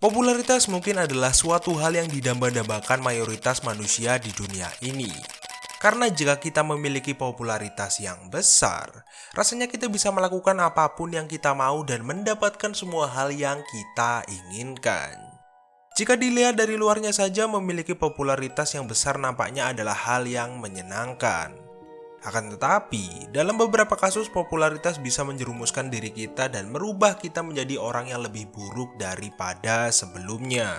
Popularitas mungkin adalah suatu hal yang didamba-dambakan mayoritas manusia di dunia ini. Karena jika kita memiliki popularitas yang besar, rasanya kita bisa melakukan apapun yang kita mau dan mendapatkan semua hal yang kita inginkan. Jika dilihat dari luarnya saja, memiliki popularitas yang besar nampaknya adalah hal yang menyenangkan. Akan tetapi, dalam beberapa kasus popularitas bisa menjerumuskan diri kita dan merubah kita menjadi orang yang lebih buruk daripada sebelumnya.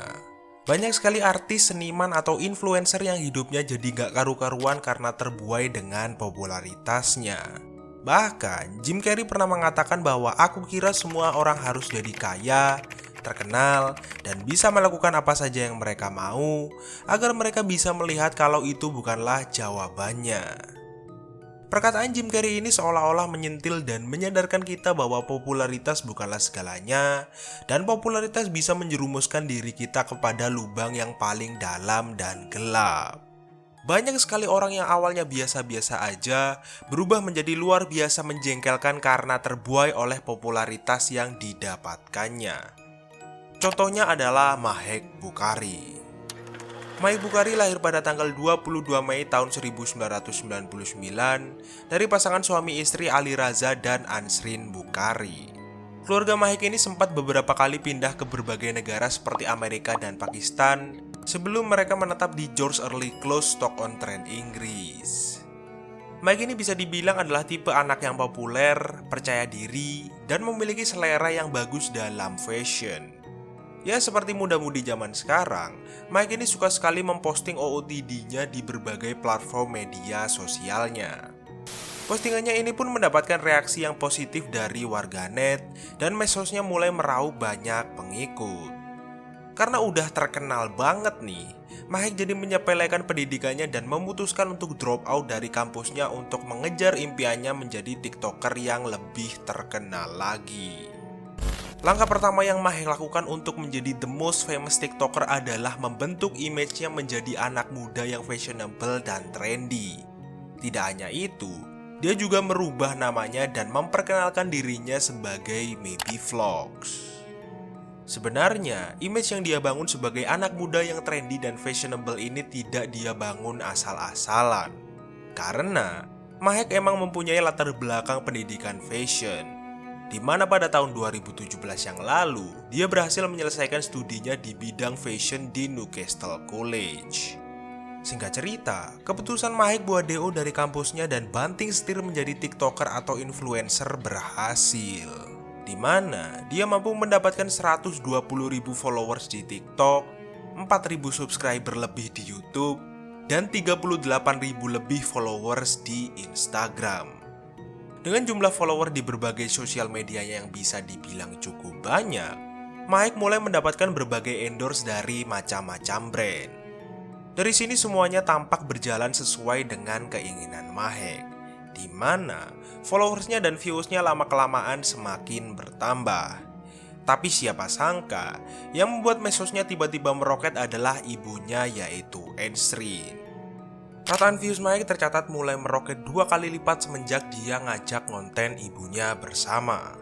Banyak sekali artis, seniman, atau influencer yang hidupnya jadi gak karu-karuan karena terbuai dengan popularitasnya. Bahkan, Jim Carrey pernah mengatakan bahwa aku kira semua orang harus jadi kaya, terkenal, dan bisa melakukan apa saja yang mereka mau, agar mereka bisa melihat kalau itu bukanlah jawabannya. Perkataan Jim Carrey ini seolah-olah menyentil dan menyadarkan kita bahwa popularitas bukanlah segalanya, dan popularitas bisa menjerumuskan diri kita kepada lubang yang paling dalam dan gelap. Banyak sekali orang yang awalnya biasa-biasa aja berubah menjadi luar biasa menjengkelkan karena terbuai oleh popularitas yang didapatkannya. Contohnya adalah Mahek Bukhari. Mahek Bukhari lahir pada tanggal 22 Mei tahun 1999 dari pasangan suami istri Ali Raza dan Ansrin Bukhari. Keluarga Mahek ini sempat beberapa kali pindah ke berbagai negara seperti Amerika dan Pakistan sebelum mereka menetap di George Early Close, Stoke-on-Trent, Inggris. Mahek ini bisa dibilang adalah tipe anak yang populer, percaya diri, dan memiliki selera yang bagus dalam fashion. Ya, seperti muda-mudi zaman sekarang, Mike ini suka sekali memposting OOTD-nya di berbagai platform media sosialnya. Postingannya ini pun mendapatkan reaksi yang positif dari warganet, dan medsosnya mulai meraup banyak pengikut. Karena udah terkenal banget nih, Mike jadi menyepelekan pendidikannya dan memutuskan untuk drop out dari kampusnya untuk mengejar impiannya menjadi TikToker yang lebih terkenal lagi. Langkah pertama yang Mahek lakukan untuk menjadi the most famous TikToker adalah membentuk image-nya menjadi anak muda yang fashionable dan trendy. Tidak hanya itu, dia juga merubah namanya dan memperkenalkan dirinya sebagai Maybe Vlogs. Sebenarnya, image yang dia bangun sebagai anak muda yang trendy dan fashionable ini tidak dia bangun asal-asalan. Karena Mahek emang mempunyai latar belakang pendidikan fashion, di mana pada tahun 2017 yang lalu, dia berhasil menyelesaikan studinya di bidang fashion di Newcastle College. Singkat cerita, keputusan Mahek buat DO dari kampusnya dan banting setir menjadi TikToker atau influencer berhasil. Di mana dia mampu mendapatkan 120.000 followers di TikTok, 4.000 subscriber lebih di YouTube, dan 38.000 lebih followers di Instagram. Dengan jumlah follower di berbagai sosial medianya yang bisa dibilang cukup banyak, Mahek mulai mendapatkan berbagai endorse dari macam-macam brand. Dari sini semuanya tampak berjalan sesuai dengan keinginan Mahek, di mana followersnya dan viewsnya lama-kelamaan semakin bertambah. Tapi siapa sangka, yang membuat medsosnya tiba-tiba meroket adalah ibunya, yaitu Ansrin. Rataan views Mahek tercatat mulai meroket 2 kali lipat semenjak dia ngajak konten ibunya bersama.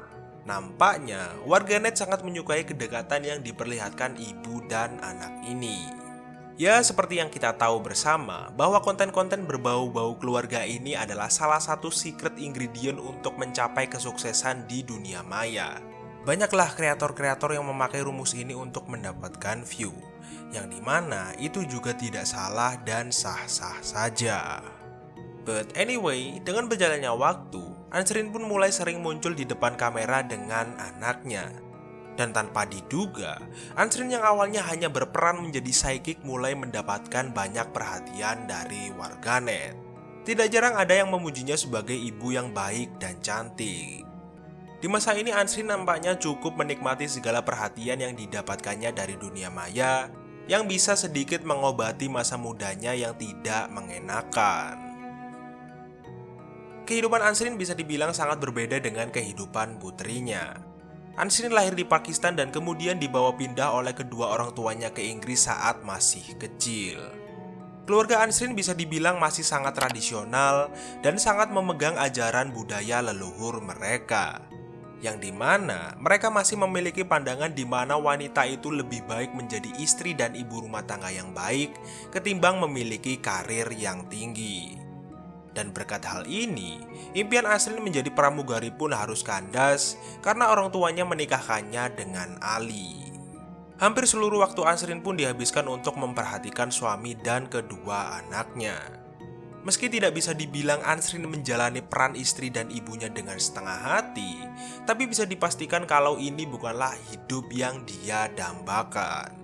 Nampaknya, warganet sangat menyukai kedekatan yang diperlihatkan ibu dan anak ini. Ya, seperti yang kita tahu bersama, bahwa konten-konten berbau-bau keluarga ini adalah salah satu secret ingredient untuk mencapai kesuksesan di dunia maya. Banyaklah kreator-kreator yang memakai rumus ini untuk mendapatkan view, yang dimana itu juga tidak salah dan sah-sah saja. But anyway, dengan berjalannya waktu, Ansrin pun mulai sering muncul di depan kamera dengan anaknya. Dan tanpa diduga, Ansrin yang awalnya hanya berperan menjadi sidekick mulai mendapatkan banyak perhatian dari warganet. Tidak jarang ada yang memujinya sebagai ibu yang baik dan cantik. Di masa ini Ansrin nampaknya cukup menikmati segala perhatian yang didapatkannya dari dunia maya, yang bisa sedikit mengobati masa mudanya yang tidak mengenakan. Kehidupan Ansrin bisa dibilang sangat berbeda dengan kehidupan putrinya. Ansrin lahir di Pakistan dan kemudian dibawa pindah oleh kedua orang tuanya ke Inggris saat masih kecil. Keluarga Ansrin bisa dibilang masih sangat tradisional dan sangat memegang ajaran budaya leluhur mereka. yang dimana mereka masih memiliki pandangan di mana wanita itu lebih baik menjadi istri dan ibu rumah tangga yang baik ketimbang memiliki karir yang tinggi. Dan berkat hal ini, impian Asrin menjadi pramugari pun harus kandas karena orang tuanya menikahkannya dengan Ali. Hampir seluruh waktu Asrin pun dihabiskan untuk memperhatikan suami dan kedua anaknya. Meski tidak bisa dibilang Asrin menjalani peran istri dan ibunya dengan setengah hati, tapi bisa dipastikan kalau ini bukanlah hidup yang dia dambakan.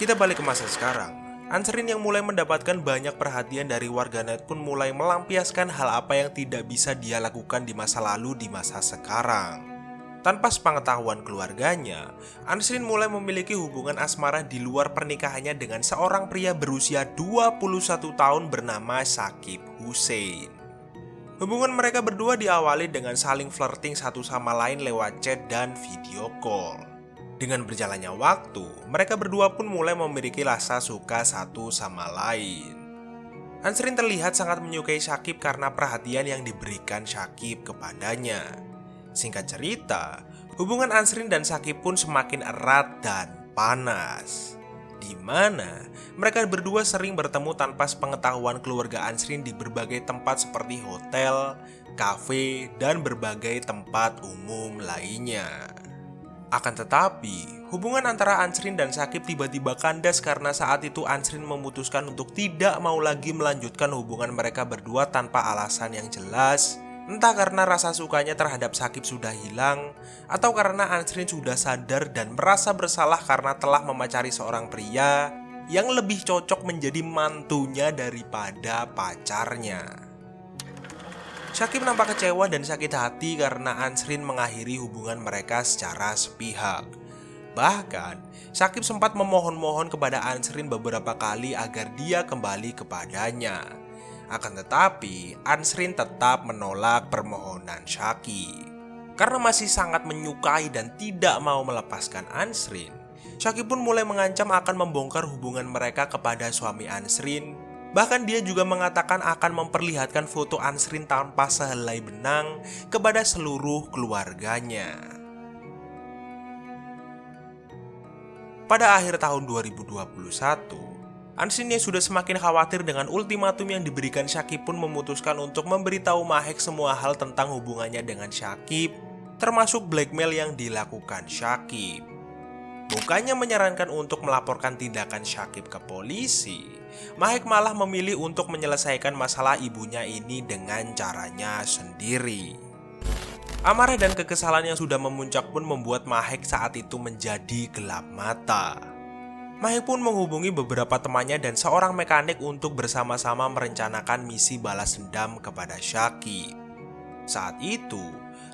Kita balik ke masa sekarang. Asrin yang mulai mendapatkan banyak perhatian dari warganet pun mulai melampiaskan hal apa yang tidak bisa dia lakukan di masa lalu di masa sekarang. Tanpa sepengetahuan keluarganya, Asrin mulai memiliki hubungan asmara di luar pernikahannya dengan seorang pria berusia 21 tahun bernama Syakib Hussein. Hubungan mereka berdua diawali dengan saling flirting satu sama lain lewat chat dan video call. Dengan berjalannya waktu, mereka berdua pun mulai memiliki rasa suka satu sama lain. Asrin terlihat sangat menyukai Syakib karena perhatian yang diberikan Syakib kepadanya. Singkat cerita, hubungan Asrin dan Syakib pun semakin erat dan panas, di mana mereka berdua sering bertemu tanpa sepengetahuan keluarga Asrin di berbagai tempat seperti hotel, kafe, dan berbagai tempat umum lainnya. Akan tetapi, hubungan antara Asrin dan Syakib tiba-tiba kandas karena saat itu Asrin memutuskan untuk tidak mau lagi melanjutkan hubungan mereka berdua tanpa alasan yang jelas. Entah karena rasa sukanya terhadap Syakib sudah hilang, atau karena Asrin sudah sadar dan merasa bersalah karena telah memacari seorang pria yang lebih cocok menjadi mantunya daripada pacarnya. Syakib nampak kecewa dan sakit hati karena Asrin mengakhiri hubungan mereka secara sepihak. Bahkan, Syakib sempat memohon-mohon kepada Asrin beberapa kali agar dia kembali kepadanya. Akan tetapi, Asrin tetap menolak permohonan Syakib. Karena masih sangat menyukai dan tidak mau melepaskan Asrin, Syakib pun mulai mengancam akan membongkar hubungan mereka kepada suami Asrin. Bahkan dia juga mengatakan akan memperlihatkan foto Asrin tanpa sehelai benang kepada seluruh keluarganya. Pada akhir tahun 2021, Asrin yang sudah semakin khawatir dengan ultimatum yang diberikan Syakib pun memutuskan untuk memberitahu Mahek semua hal tentang hubungannya dengan Syakib, termasuk blackmail yang dilakukan Syakib. Bukannya menyarankan untuk melaporkan tindakan Syakib ke polisi, Mahek malah memilih untuk menyelesaikan masalah ibunya ini dengan caranya sendiri. Amarah dan kekesalan yang sudah memuncak pun membuat Mahek saat itu menjadi gelap mata. Mahek pun menghubungi beberapa temannya dan seorang mekanik untuk bersama-sama merencanakan misi balas dendam kepada Syakib. Saat itu,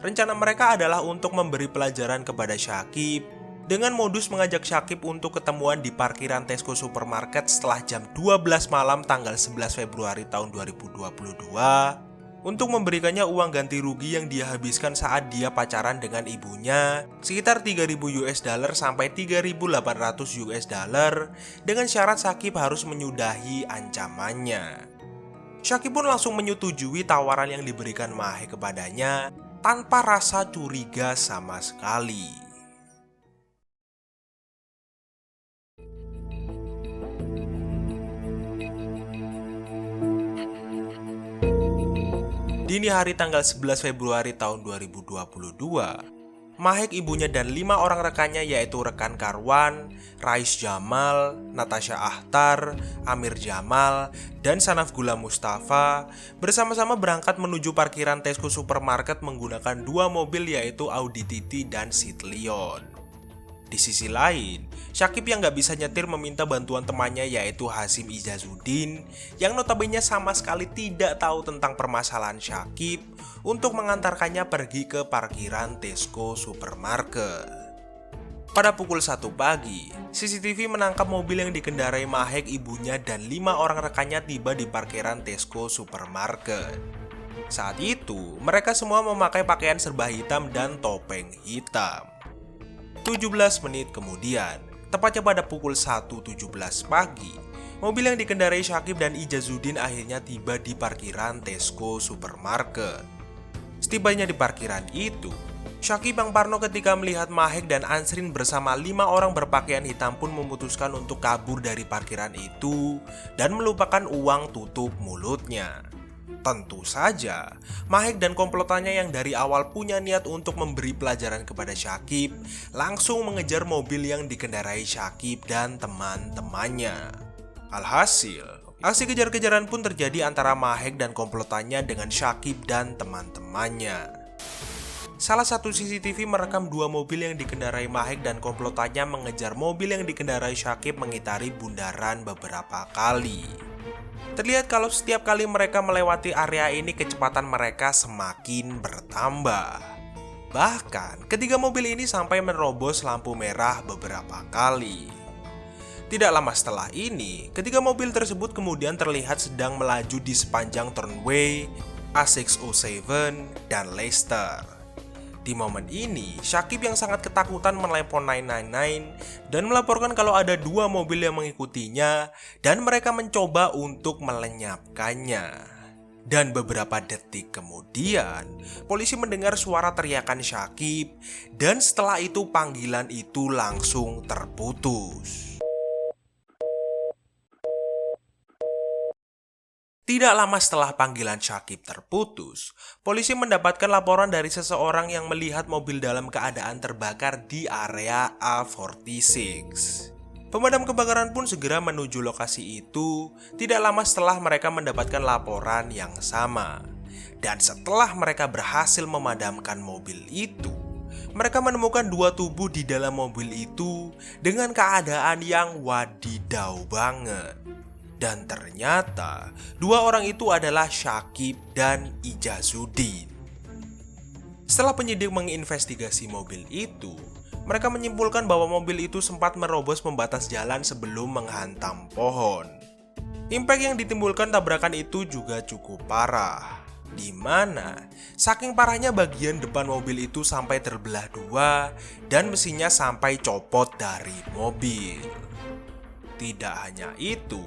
rencana mereka adalah untuk memberi pelajaran kepada Syakib dengan modus mengajak Syakib untuk ketemuan di parkiran Tesco Supermarket setelah jam 12 malam tanggal 11 Februari tahun 2022 untuk memberikannya uang ganti rugi yang dia habiskan saat dia pacaran dengan ibunya, sekitar 3.000 US dollar sampai 3.800 US dollar, dengan syarat Syakib harus menyudahi ancamannya. Syakib pun langsung menyetujui tawaran yang diberikan Mahek kepadanya tanpa rasa curiga sama sekali. Dini hari tanggal 11 Februari tahun 2022, Mahek, ibunya, dan 5 orang rekannya yaitu rekan Karwan, Rais Jamal, Natasha Akhtar, Amir Jamal, dan Sanaf Gula Mustafa bersama-sama berangkat menuju parkiran Tesco Supermarket menggunakan 2 mobil yaitu Audi TT dan Seat Leon. Di sisi lain, Syakib yang gak bisa nyetir meminta bantuan temannya yaitu Hasim Izazuddin yang notabene sama sekali tidak tahu tentang permasalahan Syakib untuk mengantarkannya pergi ke parkiran Tesco Supermarket. Pada pukul 1 pagi, CCTV menangkap mobil yang dikendarai Mahek, ibunya, dan 5 orang rekannya tiba di parkiran Tesco Supermarket. Saat itu, mereka semua memakai pakaian serba hitam dan topeng hitam. 17 menit kemudian, tepatnya pada pukul 1.17 pagi, mobil yang dikendarai Syakib dan Izazuddin akhirnya tiba di parkiran Tesco Supermarket. Setibanya di parkiran itu, Syakib yang parno ketika melihat Mahek dan Ansrin bersama 5 orang berpakaian hitam pun memutuskan untuk kabur dari parkiran itu dan melupakan uang tutup mulutnya. Tentu saja, Mahek dan komplotannya yang dari awal punya niat untuk memberi pelajaran kepada Syakib langsung mengejar mobil yang dikendarai Syakib dan teman-temannya. Alhasil, aksi kejar-kejaran pun terjadi antara Mahek dan komplotannya dengan Syakib dan teman-temannya. Salah satu CCTV merekam 2 mobil yang dikendarai Mahek dan komplotannya mengejar mobil yang dikendarai Syakib mengitari bundaran beberapa kali. Terlihat kalau setiap kali mereka melewati area ini kecepatan mereka semakin bertambah. Bahkan ketiga mobil ini sampai menerobos lampu merah beberapa kali. Tidak lama setelah ini, ketiga mobil tersebut kemudian terlihat sedang melaju di sepanjang turnway A607 dan Leicester. Di momen ini, Syakib yang sangat ketakutan menelepon 999 dan melaporkan kalau ada 2 mobil yang mengikutinya dan mereka mencoba untuk melenyapkannya. Dan beberapa detik kemudian, polisi mendengar suara teriakan Syakib dan setelah itu panggilan itu langsung terputus. Tidak lama setelah panggilan Syakib terputus, polisi mendapatkan laporan dari seseorang yang melihat mobil dalam keadaan terbakar di area A46. Pemadam kebakaran pun segera menuju lokasi itu tidak lama setelah mereka mendapatkan laporan yang sama. Dan setelah mereka berhasil memadamkan mobil itu, mereka menemukan 2 tubuh di dalam mobil itu dengan keadaan yang wadidaw banget. Dan ternyata 2 orang itu adalah Syakib dan Ijazuddin. Setelah penyidik menginvestigasi mobil itu, mereka menyimpulkan bahwa mobil itu sempat merobos pembatas jalan sebelum menghantam pohon. Impact yang ditimbulkan tabrakan itu juga cukup parah, di mana saking parahnya bagian depan mobil itu sampai terbelah 2 dan mesinnya sampai copot dari mobil. Tidak hanya itu,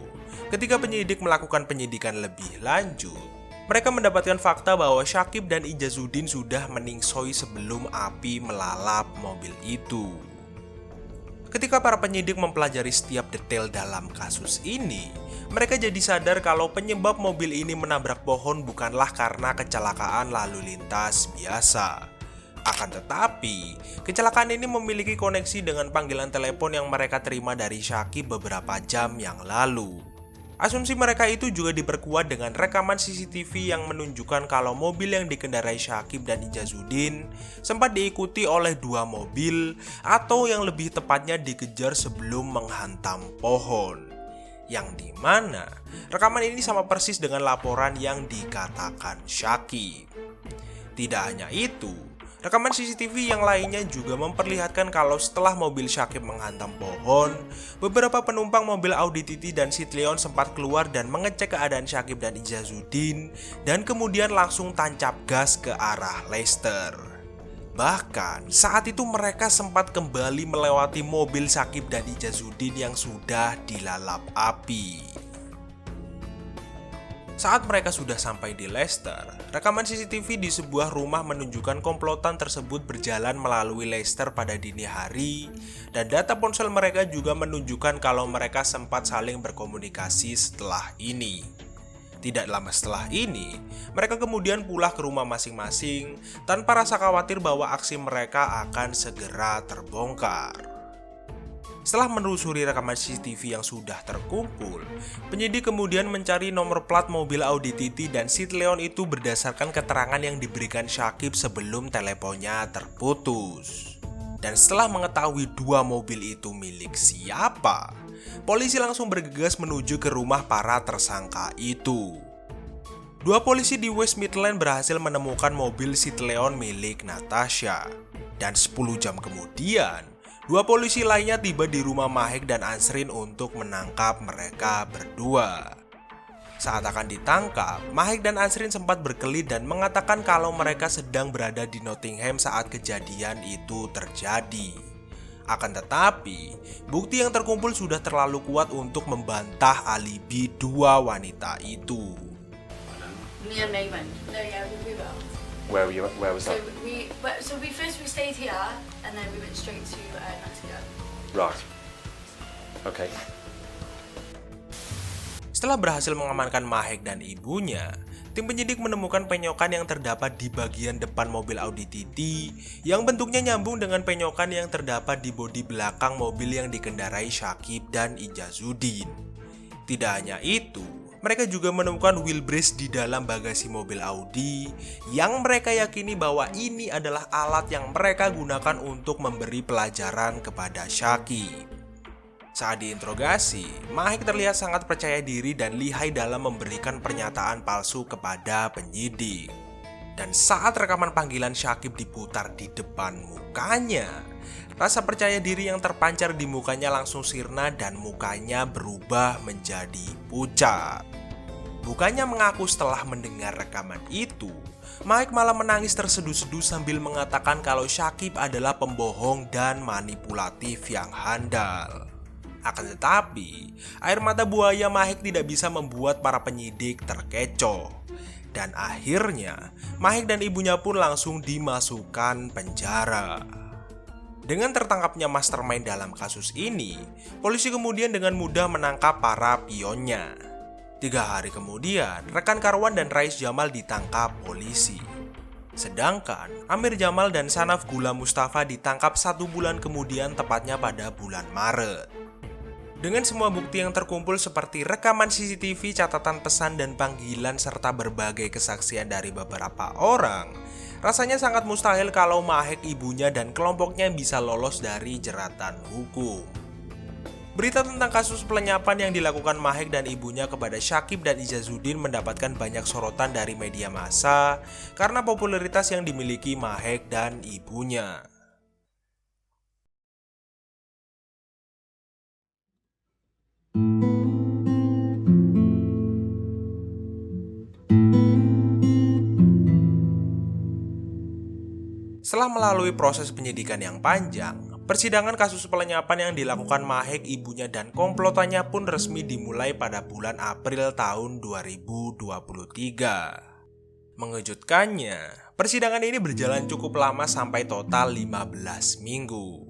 ketika penyidik melakukan penyidikan lebih lanjut, mereka mendapatkan fakta bahwa Syakib dan Ijazuddin sudah meningsoi sebelum api melalap mobil itu. Ketika para penyidik mempelajari setiap detail dalam kasus ini, mereka jadi sadar kalau penyebab mobil ini menabrak pohon bukanlah karena kecelakaan lalu lintas biasa. Akan tetapi, kecelakaan ini memiliki koneksi dengan panggilan telepon yang mereka terima dari Syakib beberapa jam yang lalu. Asumsi mereka itu juga diperkuat dengan rekaman CCTV yang menunjukkan kalau mobil yang dikendarai Syakib dan Ijazuddin sempat diikuti oleh 2 mobil atau yang lebih tepatnya dikejar sebelum menghantam pohon. Yang dimana rekaman ini sama persis dengan laporan yang dikatakan Syakib. Tidak hanya itu, rekaman CCTV yang lainnya juga memperlihatkan kalau setelah mobil Syakib menghantam pohon, beberapa penumpang mobil Audi TT dan Citleon sempat keluar dan mengecek keadaan Syakib dan Ijazuddin dan kemudian langsung tancap gas ke arah Leicester. Bahkan saat itu mereka sempat kembali melewati mobil Syakib dan Ijazuddin yang sudah dilalap api. Saat mereka sudah sampai di Leicester, rekaman CCTV di sebuah rumah menunjukkan komplotan tersebut berjalan melalui Leicester pada dini hari, dan data ponsel mereka juga menunjukkan kalau mereka sempat saling berkomunikasi setelah ini. Tidak lama setelah ini, mereka kemudian pulang ke rumah masing-masing tanpa rasa khawatir bahwa aksi mereka akan segera terbongkar. Setelah menelusuri rekaman CCTV yang sudah terkumpul, penyidik kemudian mencari nomor plat mobil Audi TT dan Citleon itu berdasarkan keterangan yang diberikan Syakib sebelum teleponnya terputus. Dan setelah mengetahui 2 mobil itu milik siapa, polisi langsung bergegas menuju ke rumah para tersangka itu. 2 polisi di West Midland berhasil menemukan mobil Citleon milik Natasha. Dan 10 jam kemudian, 2 polisi lainnya tiba di rumah Mahek dan Ansrin untuk menangkap mereka berdua. Saat akan ditangkap, Mahek dan Ansrin sempat berkelit dan mengatakan kalau mereka sedang berada di Nottingham saat kejadian itu terjadi. Akan tetapi, bukti yang terkumpul sudah terlalu kuat untuk membantah alibi 2 wanita itu. Near Neyman. No, yeah, we move out. Where was So that? we stayed here and then we went straight to Nottingham. Right. Okay. Setelah berhasil mengamankan Mahek dan ibunya, tim penyidik menemukan penyokan yang terdapat di bagian depan mobil Audi TT yang bentuknya nyambung dengan penyokan yang terdapat di bodi belakang mobil yang dikendarai Syakib dan Ijazuddin. Tidak hanya itu, mereka juga menemukan wheelbrace di dalam bagasi mobil Audi yang mereka yakini bahwa ini adalah alat yang mereka gunakan untuk memberi pelajaran kepada Syakib. Saat diinterogasi, Mahek terlihat sangat percaya diri dan lihai dalam memberikan pernyataan palsu kepada penyidik. Dan saat rekaman panggilan Syakib diputar di depan mukanya, rasa percaya diri yang terpancar di mukanya langsung sirna dan mukanya berubah menjadi pucat. Bukannya mengaku setelah mendengar rekaman itu, Mahek malah menangis terseduh-seduh sambil mengatakan kalau Syakib adalah pembohong dan manipulatif yang handal. Akan tetapi, air mata buaya Mahek tidak bisa membuat para penyidik terkecoh. Dan akhirnya, Mahek dan ibunya pun langsung dimasukkan penjara. Dengan tertangkapnya mastermind dalam kasus ini, polisi kemudian dengan mudah menangkap para pionnya. 3 hari kemudian, rekan Karwan dan Rais Jamal ditangkap polisi. Sedangkan Amir Jamal dan Sanaf Gula Mustafa ditangkap 1 bulan kemudian, tepatnya pada bulan Maret. Dengan semua bukti yang terkumpul seperti rekaman CCTV, catatan pesan dan panggilan serta berbagai kesaksian dari beberapa orang, rasanya sangat mustahil kalau Mahek, ibunya dan kelompoknya bisa lolos dari jeratan hukum. Berita tentang kasus pelenyapan yang dilakukan Mahek dan ibunya kepada Syakib dan Ijazuddin mendapatkan banyak sorotan dari media massa karena popularitas yang dimiliki Mahek dan ibunya. Setelah melalui proses penyidikan yang panjang, persidangan kasus pelenyapan yang dilakukan Mahek, ibunya dan komplotannya pun resmi dimulai pada bulan April tahun 2023. Mengejutkannya, persidangan ini berjalan cukup lama sampai total 15 minggu.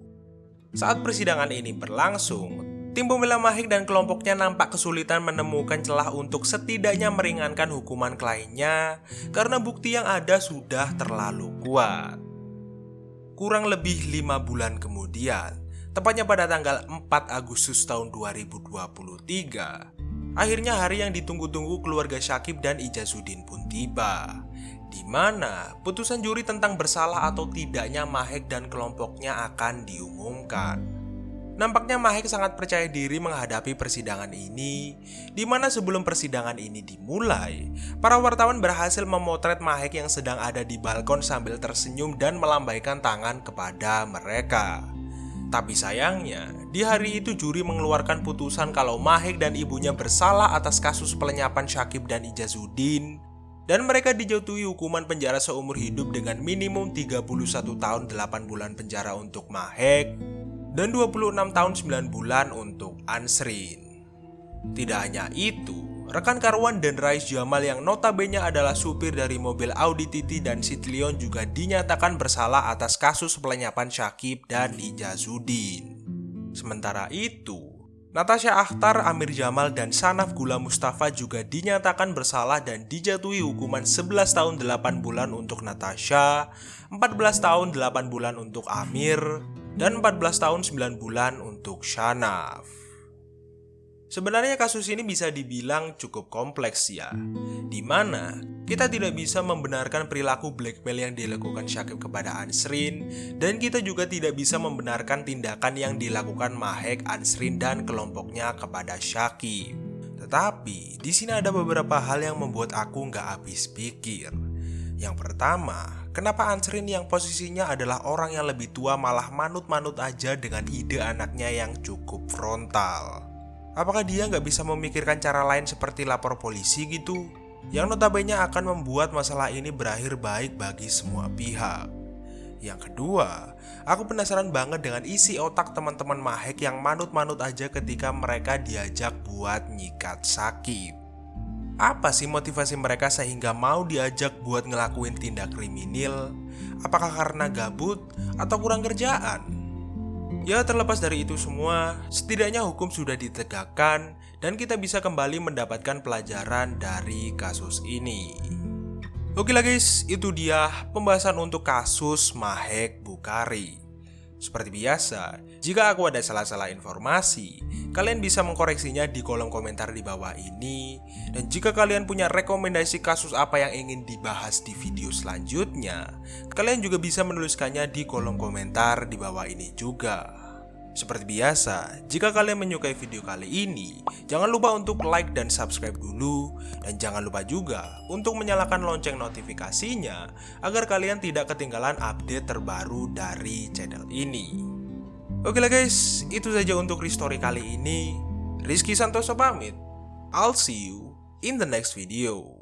Saat persidangan ini berlangsung, tim pembela Mahek dan kelompoknya nampak kesulitan menemukan celah untuk setidaknya meringankan hukuman kliennya karena bukti yang ada sudah terlalu kuat. Kurang lebih 5 bulan kemudian, tepatnya pada tanggal 4 Agustus tahun 2023, akhirnya hari yang ditunggu-tunggu keluarga Syakib dan Ijazuddin pun tiba, di mana putusan juri tentang bersalah atau tidaknya Mahek dan kelompoknya akan diumumkan. Nampaknya Mahek sangat percaya diri menghadapi persidangan ini, di mana sebelum persidangan ini dimulai, para wartawan berhasil memotret Mahek yang sedang ada di balkon sambil tersenyum dan melambaikan tangan kepada mereka. Tapi sayangnya, di hari itu juri mengeluarkan putusan kalau Mahek dan ibunya bersalah atas kasus pelenyapan Syakib dan Ijazuddin, dan mereka dijatuhi hukuman penjara seumur hidup dengan minimum 31 tahun 8 bulan penjara untuk Mahek, dan 26 tahun 9 bulan untuk Ansrin. Tidak hanya itu, rekan Karwan dan Rais Jamal yang notabene adalah supir dari mobil Audi TT dan Sitlion juga dinyatakan bersalah atas kasus pelenyapan Syakib dan Ijazuddin. Sementara itu, Natasha Akhtar, Amir Jamal, dan Sanaf Gula Mustafa juga dinyatakan bersalah dan dijatuhi hukuman 11 tahun 8 bulan untuk Natasha, 14 tahun 8 bulan untuk Amir, dan 14 tahun 9 bulan untuk Sanaf. Sebenarnya kasus ini bisa dibilang cukup kompleks ya, di mana kita tidak bisa membenarkan perilaku blackmail yang dilakukan Syakib kepada Ansrin, dan kita juga tidak bisa membenarkan tindakan yang dilakukan Mahek, Ansrin, dan kelompoknya kepada Syakib. Tetapi di sini ada beberapa hal yang membuat aku nggak habis pikir. Yang pertama, kenapa Ansrin yang posisinya adalah orang yang lebih tua malah manut-manut aja dengan ide anaknya yang cukup frontal? Apakah dia nggak bisa memikirkan cara lain seperti lapor polisi gitu? Yang notabene akan membuat masalah ini berakhir baik bagi semua pihak. Yang kedua, aku penasaran banget dengan isi otak teman-teman Mahek yang manut-manut aja ketika mereka diajak buat nyikat Syakib. Apa sih motivasi mereka sehingga mau diajak buat ngelakuin tindak kriminal? Apakah karena gabut atau kurang kerjaan? Ya terlepas dari itu semua, setidaknya hukum sudah ditegakkan dan kita bisa kembali mendapatkan pelajaran dari kasus ini. Oke lah guys, itu dia pembahasan untuk kasus Mahek Bukhari. Seperti biasa, jika aku ada salah-salah informasi, kalian bisa mengkoreksinya di kolom komentar di bawah ini. Dan jika kalian punya rekomendasi kasus apa yang ingin dibahas di video selanjutnya, kalian juga bisa menuliskannya di kolom komentar di bawah ini juga. Seperti biasa, jika kalian menyukai video kali ini, jangan lupa untuk like dan subscribe dulu. Dan jangan lupa juga untuk menyalakan lonceng notifikasinya agar kalian tidak ketinggalan update terbaru dari channel ini. Oke lah guys, itu saja untuk Restory kali ini. Rizky Santoso pamit. I'll see you in the next video.